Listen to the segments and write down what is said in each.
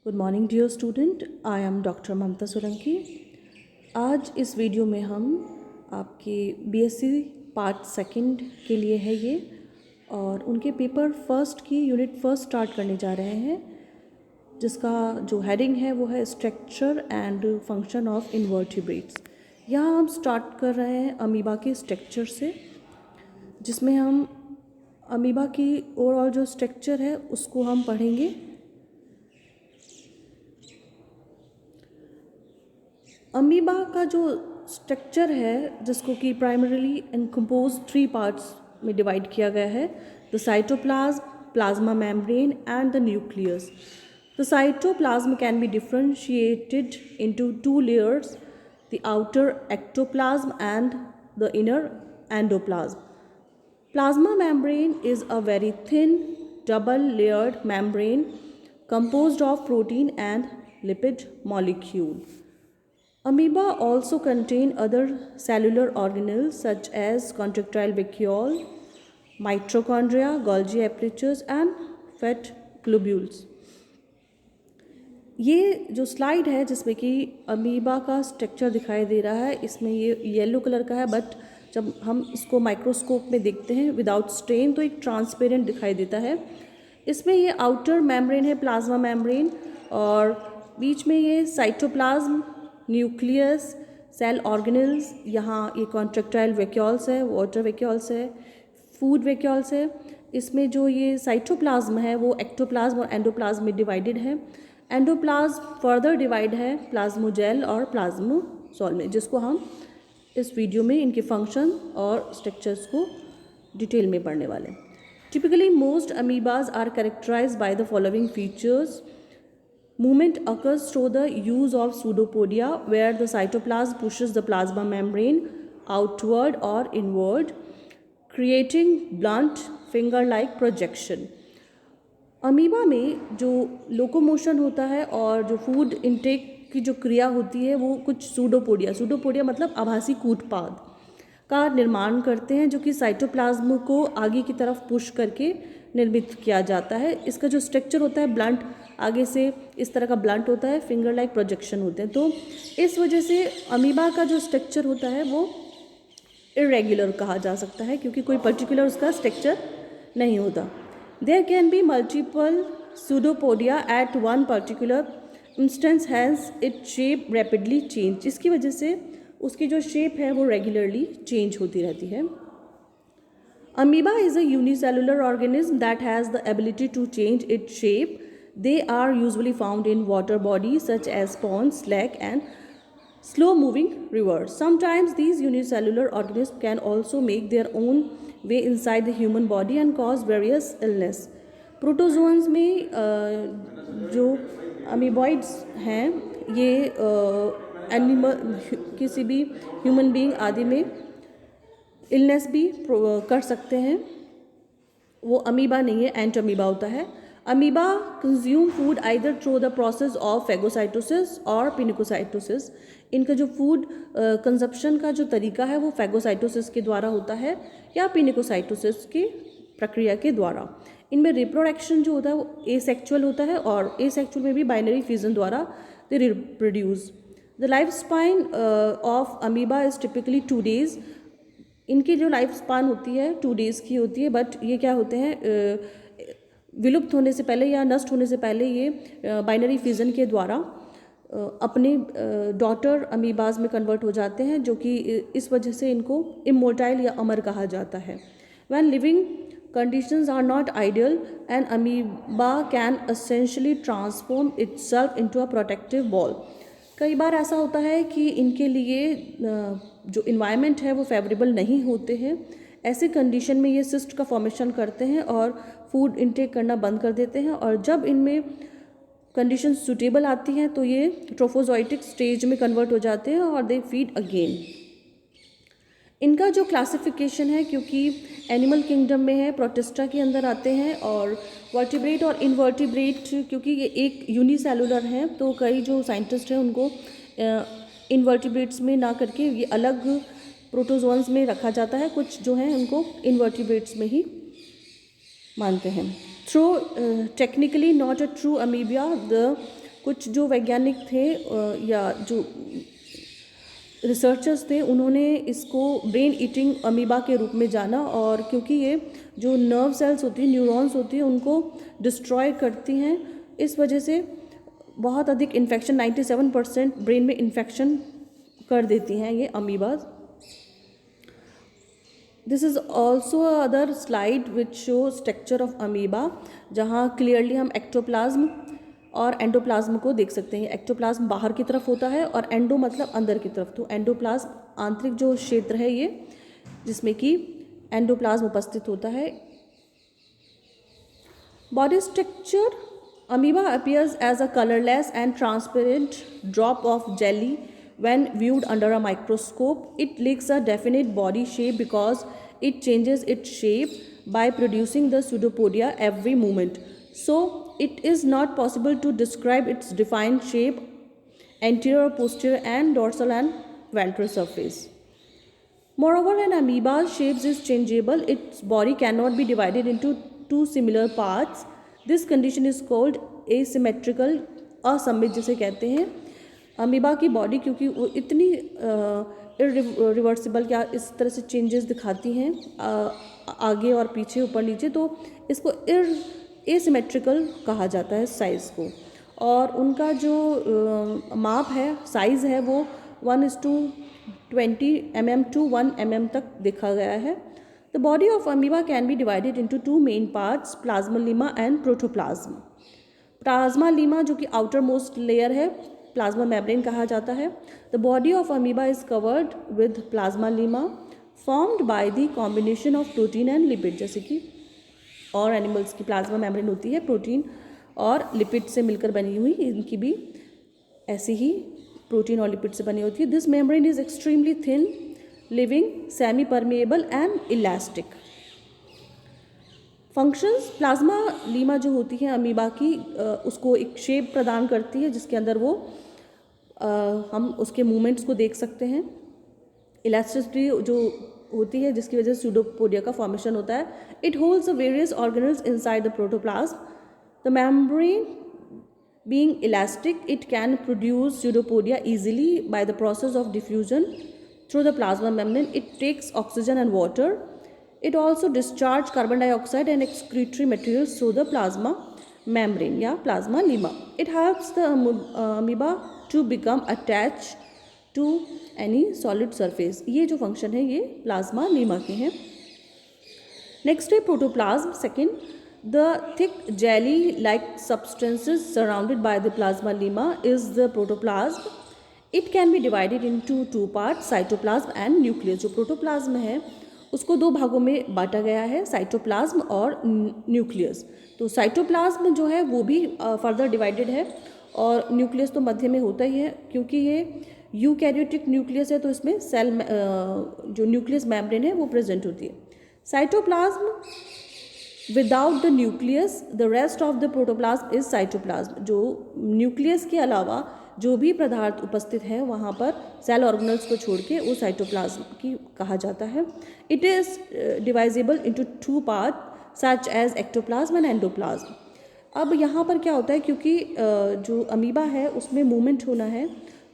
Good morning dear student, I am doctor Mamta Solanki. आज इस video में हम आपके बीएससी पार्ट सेकंड के लिए है ये, और उनके पेपर फर्स्ट की यूनिट फर्स्ट स्टार्ट करने जा रहे हैं, जिसका जो हेडिंग है वो है structure and function of invertebrates. यहाँ हम स्टार्ट कर रहे हैं अमीबा के स्ट्रक्चर से, जिसमें हम अमीबा की ओवरऑल जो स्ट्रक्चर है उसको हम पढ़ेंगे। अमीबा का जो स्ट्रक्चर है, जिसको कि प्राइमरीली इन कंपोज 3 पार्ट्स में डिवाइड किया गया है: the cytoplasm, plasma membrane and the nucleus. The cytoplasm can be differentiated into 2 layers, the outer ectoplasm and the inner endoplasm. Plasma membrane is a very thin double-layered membrane composed of protein and lipid molecule. Amoeba also contain other cellular organelles such as contractile vacuole, mitochondria, Golgi apertures and fat globules. ये जो slide है जिसमें कि amoeba का structure दिखाई दे रहा है, इसमें ये येलो कलर का है, बट जब हम इसको माइक्रोस्कोप में देखते हैं विदाउट स्ट्रेन तो एक ट्रांसपेरेंट दिखाई देता है। इसमें ये आउटर मेम्ब्रेन है, प्लाज्मा मेम्ब्रेन, और बीच में ये साइटोप्लाज्म, न्यूक्लियस, सेल ऑर्गेनल्स, यहाँ ये कॉन्ट्रेक्टाइल वैक्यूल्स है, वाटर वैक्यूल्स है, फूड वैक्यूल्स है। इसमें जो ये साइटोप्लाज्म है वो एक्टोप्लाज्म और एंडोप्लाज्म में डिवाइडेड है। एंडोप्लाज्म फर्दर डिवाइड है प्लाज्मोजेल और प्लाज्मोसोल में, जिसको हम इस वीडियो में इनके फंक्शन और स्ट्रक्चर्स को डिटेल में पढ़ने वाले हैं। Typically most amoebas are characterized by the following features. Movement occurs through the use of pseudopodia, where the cytoplasm pushes the plasma membrane outward or inward, creating blunt finger-like projection. Amoeba में जो locomotion होता है और जो food intake की जो क्रिया होती है वो कुछ सूडोपोडिया मतलब आभासी कूटपाद का निर्माण करते हैं, जो कि साइटोप्लाज्म को आगे की तरफ पुश करके निर्मित किया जाता है। इसका जो स्ट्रक्चर होता है ब्लंट, आगे से इस तरह का ब्लंट होता है, फिंगर लाइक प्रोजेक्शन होते हैं। तो इस वजह से अमीबा का जो स्ट्रक्चर होता है वो इरेगुलर कहा जा सकता है, क्योंकि कोई पर्टिकुलर उसका स्ट्रक्चर नहीं होता। There can be multiple pseudopodia at one particular instance, has it shape rapidly change. इसकी वजह से उसकी जो शेप है वो रेगुलरली चेंज होती रहती है। Amoeba is a unicellular organism that has the ability to change its shape. They are usually found in water bodies such as ponds, lakes, and slow-moving rivers. Sometimes these unicellular organisms can also make their own way inside the human body and cause various illness. Protozoans में जो अमीबॉइड्स हैं ये animal, किसी भी human being आदि में illness भी कर सकते हैं। वो अमीबा नहीं है, एंट अमीबा होता है। Amoeba consume food either through the process of phagocytosis और पिनिकोसाइटोसिस। इनका जो फूड कंजप्शन का जो तरीका है वो फेगोसाइटोसिस के द्वारा होता है या पिनिकोसाइटोसिस की प्रक्रिया के द्वारा। इनमें रिप्रोडक्शन जो होता है वो एसेक्चुअल होता है, और एसेक्चुअल में भी बाइनरी फ्यूजन द्वारा they reproduce. The life span of amoeba is typically 2 days। इनकी जो लाइफ स्पान होती है 2 days की होती है, बट ये क्या होते हैं, विलुप्त होने से पहले या नष्ट होने से पहले ये बाइनरी फ्यूजन के द्वारा अपने डॉटर अमीबाज में कन्वर्ट हो जाते हैं, जो कि इस वजह से इनको इमोर्टाइल या अमर कहा जाता है। When living conditions are not ideal, an amoeba can essentially transform itself into a protective ball. कई बार ऐसा होता है कि इनके लिए जो इन्वायरमेंट है वो फेवरेबल नहीं होते हैं। ऐसे कंडीशन में ये सिस्ट का फॉर्मेशन करते हैं और फूड इनटेक करना बंद कर देते हैं, और जब इनमें कंडीशन सूटेबल आती हैं तो ये ट्रोफोजोइटिक स्टेज में कन्वर्ट हो जाते हैं और दे फीड अगेन। इनका जो क्लासिफिकेशन है, क्योंकि एनिमल किंगडम में है, प्रोटिस्टा के अंदर आते हैं, और वर्टिब्रेट और इनवर्टिब्रेट, क्योंकि ये एक यूनिसेलुलर हैं तो कई जो साइंटिस्ट हैं उनको इनवर्टिब्रेट्स में ना करके ये अलग प्रोटोजोन्स में रखा जाता है। कुछ जो हैं उनको इनवर्टिब्रेट्स में ही मानते हैं। Though technically not a true amoeba, the कुछ जो वैज्ञानिक थे या जो रिसर्चर्स थे, उन्होंने इसको ब्रेन ईटिंग अमीबा के रूप में जाना, और क्योंकि ये जो नर्व सेल्स होती हैं, न्यूरॉन्स होती हैं, उनको डिस्ट्रॉय करती हैं, इस वजह से बहुत अधिक इन्फेक्शन, 97% ब्रेन में इन्फेक्शन कर देती हैं ये amoebas. This is also other slide which show structure of amoeba, जहाँ क्लियरली हम एक्टोप्लाज्म और एंडोप्लाज्म को देख सकते हैं। एक्टोप्लाज्म बाहर की तरफ होता है और एंडो मतलब अंदर की तरफ, तो एंडोप्लाज्म आंतरिक जो क्षेत्र है ये, जिसमें कि एंडोप्लाज्म उपस्थित होता है। Body structure, amoeba appears as a colorless and transparent drop of jelly when viewed under a microscope. It lacks a definite body shape because it changes its shape by producing the pseudopodia every moment. So it is not possible to describe its defined shape, anterior, posterior and dorsal and ventral surface. Moreover, an amoeba's shape is changeable. Its body cannot be divided into two similar parts. This condition is called asymmetrical, असममित जिसे कहते हैं। Amoeba की body क्योंकि वो इतनी reversible क्या इस तरह से चेंजेस दिखाती हैं आगे और पीछे, ऊपर नीचे, तो इसको एसिमेट्रिकल कहा जाता है साइज़ को। और उनका जो माप है, साइज़ है, वो 1:20 mm to 1 mm तक देखा गया है। The body of amoeba can be divided into two main parts, plasmalemma and protoplasm. Plasmalemma जो कि outer most layer है, plasma membrane कहा जाता है। The body of amoeba is covered with plasmalemma formed by the combination of protein and lipid, जैसे कि और animals की प्लाज्मा मेम्ब्रेन होती है प्रोटीन और लिपिड से मिलकर बनी हुई, इनकी भी ऐसी ही प्रोटीन और लिपिड से बनी होती है। This membrane is extremely thin, living, semi permeable and elastic. Functions, plasma Lima जो होती है अमीबा की, उसको एक शेप प्रदान करती है जिसके अंदर वो हम उसके मूवमेंट्स को देख सकते हैं। इलास्टिसिटी जो होती है जिसकी वजह से स्यूडोपोडिया का फॉर्मेशन होता है। It holds the various organelles inside the protoplasm. The membrane being elastic, it can produce pseudopodia easily by the process of diffusion through the plasma membrane. It takes oxygen and water. It also discharges carbon dioxide and excretory materials through the plasma membrane या plasma lemma. It helps the amoeba to become attached to any solid surface. ये जो function है ये plasma lemma के हैं। Next है protoplasm, second. The thick jelly-like substances surrounded by the plasma lemma is the protoplasm. It can be divided into two parts, cytoplasm and nucleus. जो protoplasm है उसको दो भागों में बांटा गया है, साइटोप्लाज्म और न्यूक्लियस। तो साइटोप्लाज्म जो है वो भी फर्दर डिवाइडेड है और न्यूक्लियस तो मध्य में होता ही है, क्योंकि ये यूकैरियोटिक न्यूक्लियस है तो इसमें सेल जो न्यूक्लियस मेम्ब्रेन है वो प्रेजेंट होती है। Cytoplasm without the nucleus, the rest of the protoplasm is cytoplasm. जो न्यूक्लियस के अलावा जो भी पदार्थ उपस्थित है वहाँ पर सेल ऑर्गेनल्स को छोड़ के वो साइटोप्लाज्म की कहा जाता है। It is divisible into two part such as ectoplasm and endoplasm. अब यहाँ पर क्या होता है, क्योंकि जो अमीबा है उसमें मूवमेंट होना है,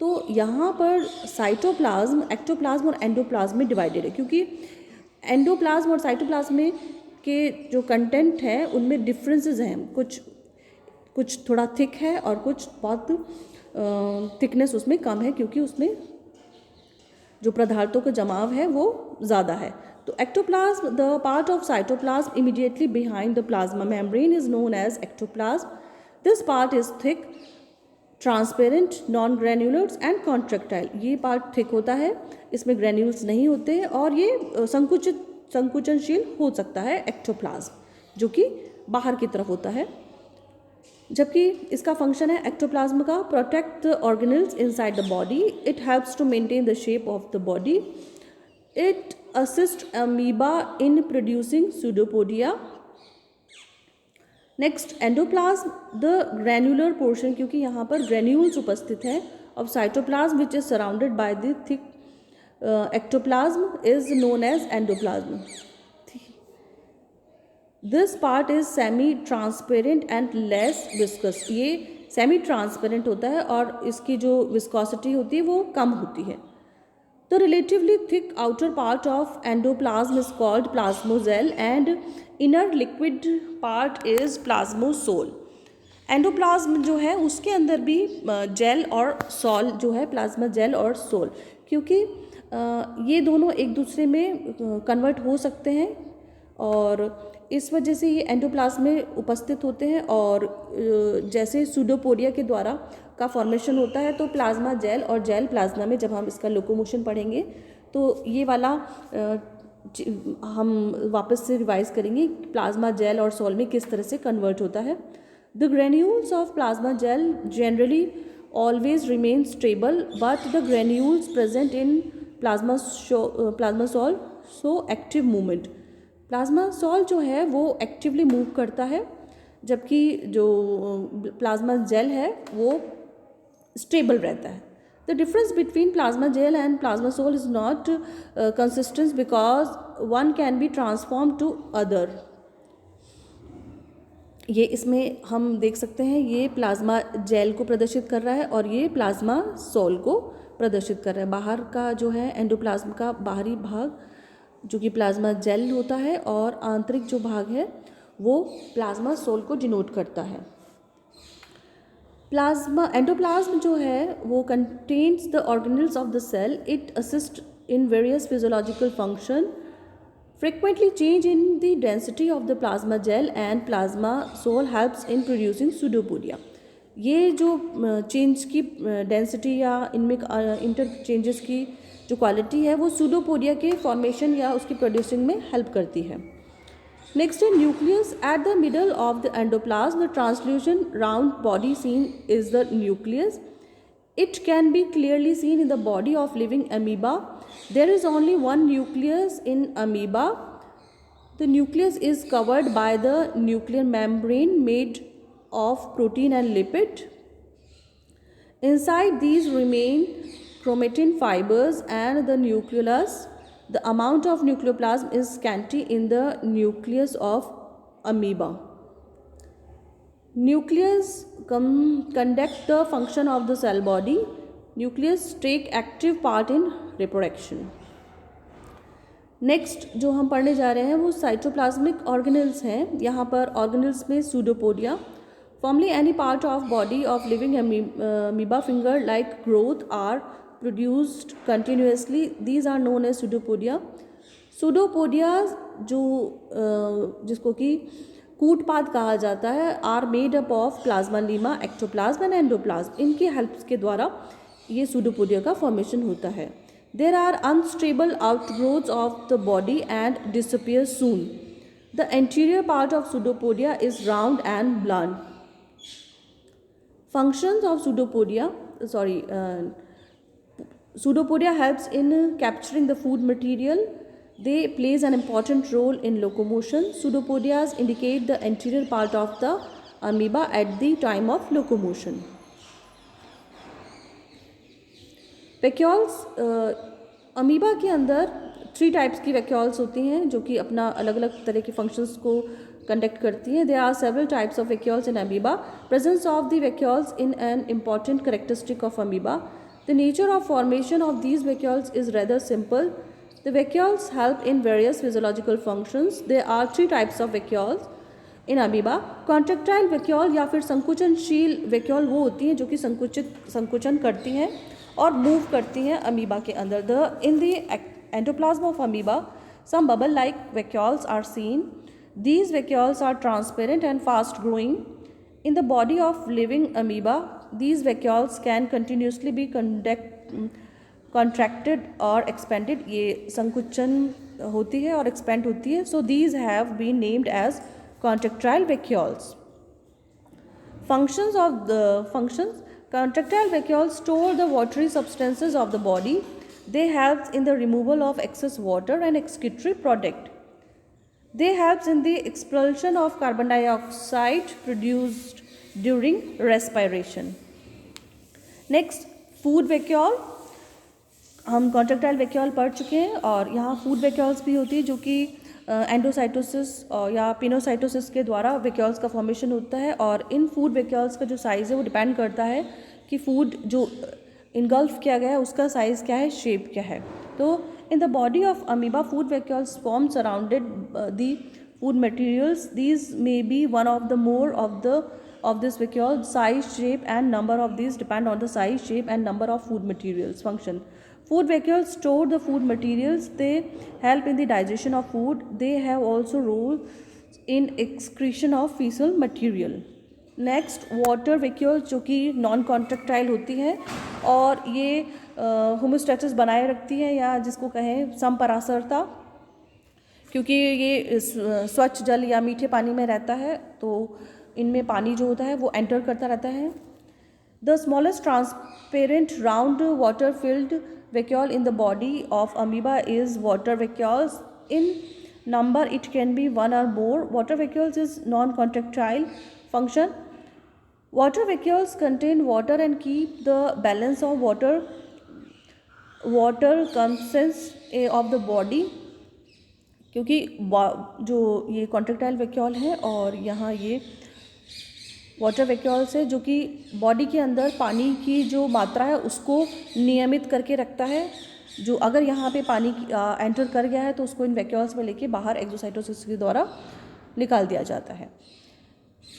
तो यहाँ पर साइटोप्लाज्म, एक्टोप्लाज्म और एंडोप्लाज्म में डिवाइडेड है, क्योंकि एंडोप्लाज्म और साइटोप्लाज्म में के जो कंटेंट है उनमें डिफरेंसेस हैं, कुछ थोड़ा थिक है और कुछ बहुत थिकनेस उसमें कम है, क्योंकि उसमें जो पदार्थों का जमाव है वो ज़्यादा है। तो ectoplasm, the part of cytoplasm immediately behind the plasma membrane is known as ectoplasm. This part is thick, transparent, non granulars and contractile. ये पार्ट थिक होता है, इसमें ग्रेन्यूल्स नहीं होते हैं और ये संकुचनशील हो सकता है एक्टोप्लाज्म, जो कि बाहर की तरफ होता है। जबकि इसका फंक्शन है एक्टोप्लाज्म का protect the organelles inside the body. It helps to maintain the shape of the body. It assist amoeba in producing pseudopodia. Next endoplasm, the granular portion, क्योंकि यहाँ पर ग्रेन्यूल्स उपस्थित हैं, of cytoplasm which is surrounded by the thick ectoplasm is known as endoplasm. This part is semi-transparent and less viscous. ये semi transparent होता है और इसकी जो विस्कोसिटी होती है वो कम होती है। The relatively thick outer part of endoplasm is called plasmocell and inner liquid part is plasmosome। Endoplasm जो है उसके अंदर भी जेल और सॉल जो है, प्लाज्मा जेल और सोल, क्योंकि ये दोनों एक दूसरे में कन्वर्ट हो सकते हैं और इस वजह से ये एंडोप्लाज्म में उपस्थित होते हैं। और जैसे सूडोपोडिया के द्वारा का फॉर्मेशन होता है तो प्लाज्मा जेल और जेल प्लाज्मा में, जब हम इसका लोकोमोशन पढ़ेंगे तो ये वाला हम वापस से रिवाइज करेंगे प्लाज्मा जेल और सोल में किस तरह से कन्वर्ट होता है। The granules of plasma gel generally always remain stable but the granules present in plasma sol so active movement. Plasma sol जो है वो एक्टिवली मूव करता है, जबकि जो प्लाज्मा जेल है वो स्टेबल रहता है। The difference between plasma gel and plasma sol is not consistent because one can be transform to other. ये इसमें हम देख सकते हैं, ये प्लाज्मा जेल को प्रदर्शित कर रहा है और ये प्लाज्मा सोल को प्रदर्शित कर रहा है। बाहर का जो है एंडोप्लाज्म का बाहरी भाग जो कि प्लाज्मा जेल होता है और आंतरिक जो भाग है वो प्लाज्मा सोल को डिनोट करता है। एंडोप्लाज्म जो है वो contains the organelles of the cell. It assist in various physiological function, frequently change in the density of the plasma gel and plasma soul helps in producing pseudopodia। ये जो change की density या इनमें interchanges की जो quality है वो pseudopodia के फॉर्मेशन या उसकी प्रोड्यूसिंग में हेल्प करती है। नेक्स्ट है nucleus. At the middle of the endoplasm the translucent round body seen is the nucleus. It can be clearly seen in the body of living amoeba. There is only one nucleus in amoeba. The nucleus is covered by the nuclear membrane made of protein and lipid. Inside these remain chromatin fibers and the nucleus. The amount of nucleoplasm is scanty in the nucleus of amoeba. Nucleus conduct the function of the cell body. Nucleus take active part in reproduction. Next जो हम पढ़ने जा रहे हैं वो cytoplasmic organelles हैं। यहाँ पर ऑर्गेनेल्स में pseudopodia, formally any part of body of living amoeba finger like growth are produced continuously. These are known as pseudopodia. Pseudopodia जो जिसको कि कूटपाद कहा जाता है are made up of plasmalemma, ectoplasm and endoplasm. इनके help के द्वारा ये सूडोपोडिया का फॉर्मेशन होता है। There are unstable outgrowths of the body and disappear soon. The anterior part of pseudopodia is round and blunt. Functions of pseudopodia helps in capturing the food material. They plays an important role in locomotion. Pseudopodias indicate the anterior part of the amoeba at the time of locomotion. Vacuoles, amoeba के अंदर 3 types की vacuoles होती हैं जो कि अपना अलग अलग तरह के फंक्शंस को कंडक्ट करती हैं. There are several types of vacuoles in amoeba. Presence of the vacuoles in an important characteristic of amoeba. The nature of formation of these vacuoles is rather simple. The vacuoles help in various physiological functions. There are 3 types of vacuoles in amoeba. Contractile vacuole या फिर संकुचनशील vacuole वो होती हैं जो कि संकुचन करती हैं और मूव करती हैं अमीबा के अंदर. In the endoplasm of amoeba, some bubble-like vacuoles are seen. These vacuoles are transparent and fast-growing. In the body of living amoeba, these vacuoles can continuously be contracted और expanded. ये संकुचन होती है और expand होती है. So these have been named as contractile vacuoles. Functions. Contractile vacuoles store the watery substances of the body. They help in the removal of excess water and excretory product. They help in the expulsion of carbon dioxide produced during respiration. Next, food vacuole. हम contractile vacuole पढ़ चुके हैं और यहाँ food vacuoles भी होती है जो कि एंडोसाइटोसिस या पिनोसाइटोसिस के द्वारा वैक्यूल्स का फॉर्मेशन होता है। और इन फूड वैक्यूल्स का जो साइज़ है वो डिपेंड करता है कि फूड जो इनगल्फ किया गया है उसका साइज़ क्या है, शेप क्या है। तो इन the body of amoeba food vacuoles form surrounded the food materials. These may be one of the more of this vacuole. Size, shape and number of these depend on the size, shape and number of food materials. Function: food vacuoles store the food materials. They help in the digestion of food. They have also role in excretion of fecal material. Next water vacuole जो कि non contractile होती है और ये homeostasis बनाए रखती है या जिसको कहें समपरासरता, क्योंकि ये स्वच्छ जल या मीठे पानी में रहता है तो इनमें पानी जो होता है वो एंटर करता रहता है। The smallest transparent round water filled vacuole in the body of amoeba is water vacuoles. In number it can be one or more. Water vacuoles is non contractile function. Water vacuoles contain water and keep the balance of water concerns of the body, क्योंकि जो ये contractile vacuole है और यहाँ ये water vacuoles है जो कि बॉडी के अंदर पानी की जो मात्रा है उसको नियमित करके रखता है। जो अगर यहाँ पे पानी एंटर कर गया है तो उसको इन वैक्यूल्स में लेके बाहर एक्सोसाइटोसिस के द्वारा निकाल दिया जाता है।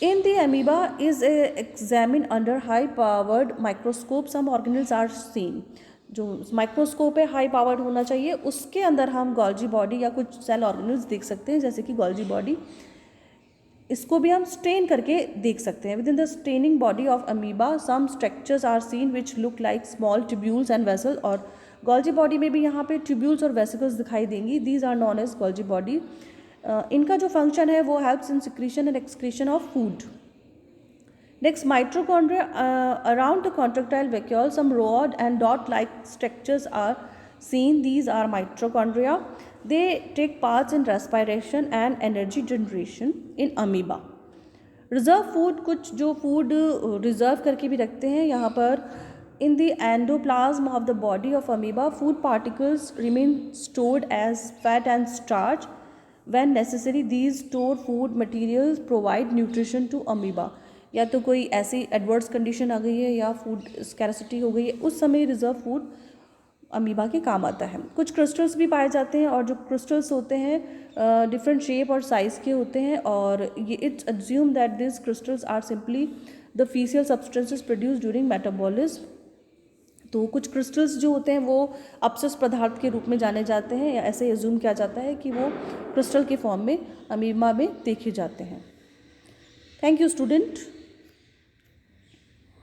In the amoeba is examine under high powered microscope some organelles are seen. जो माइक्रोस्कोप है हाई पावर्ड होना चाहिए, उसके अंदर हम गोल्जी बॉडी या कुछ सेल ऑर्गेनेल्स देख सकते हैं, जैसे कि गोल्जी बॉडी। इसको भी हम स्टेन करके देख सकते हैं। Within the staining body of amoeba some structures are seen which look like small tubules and vessel. और गोल्जी बॉडी में भी यहाँ पे ट्यूब्यूल्स और वेसिकल्स दिखाई देंगी। These are known as Golgi body. इनका जो फंक्शन है वो helps in secretion and excretion of food. Next, mitochondria around the contractile vacuole, some rod and dot-like structures are seen. These are mitochondria. They take parts in respiration and energy generation in amoeba. Reserve food, कुछ जो food reserve करके भी रखते हैं यहाँ पर। In the endoplasm of the body of amoeba, food particles remain stored as fat and starch. When necessary, these stored food materials provide nutrition to amoeba. या तो कोई ऐसी एडवर्स कंडीशन आ गई है या फूड स्कैरसिटी हो गई है, उस समय रिजर्व फूड अमीबा के काम आता है। कुछ क्रिस्टल्स भी पाए जाते हैं और जो क्रिस्टल्स होते हैं डिफरेंट शेप और साइज़ के होते हैं और ये it's assume that this crystals are simply the faecal substances produce during metabolism. तो कुछ क्रिस्टल्स जो होते हैं वो अपशिष्ट पदार्थ के रूप में जाने जाते हैं या ऐसे अज्यूम किया जाता है कि वो क्रिस्टल के फॉर्म में अमीबा में देखे जाते हैं। Thank you student.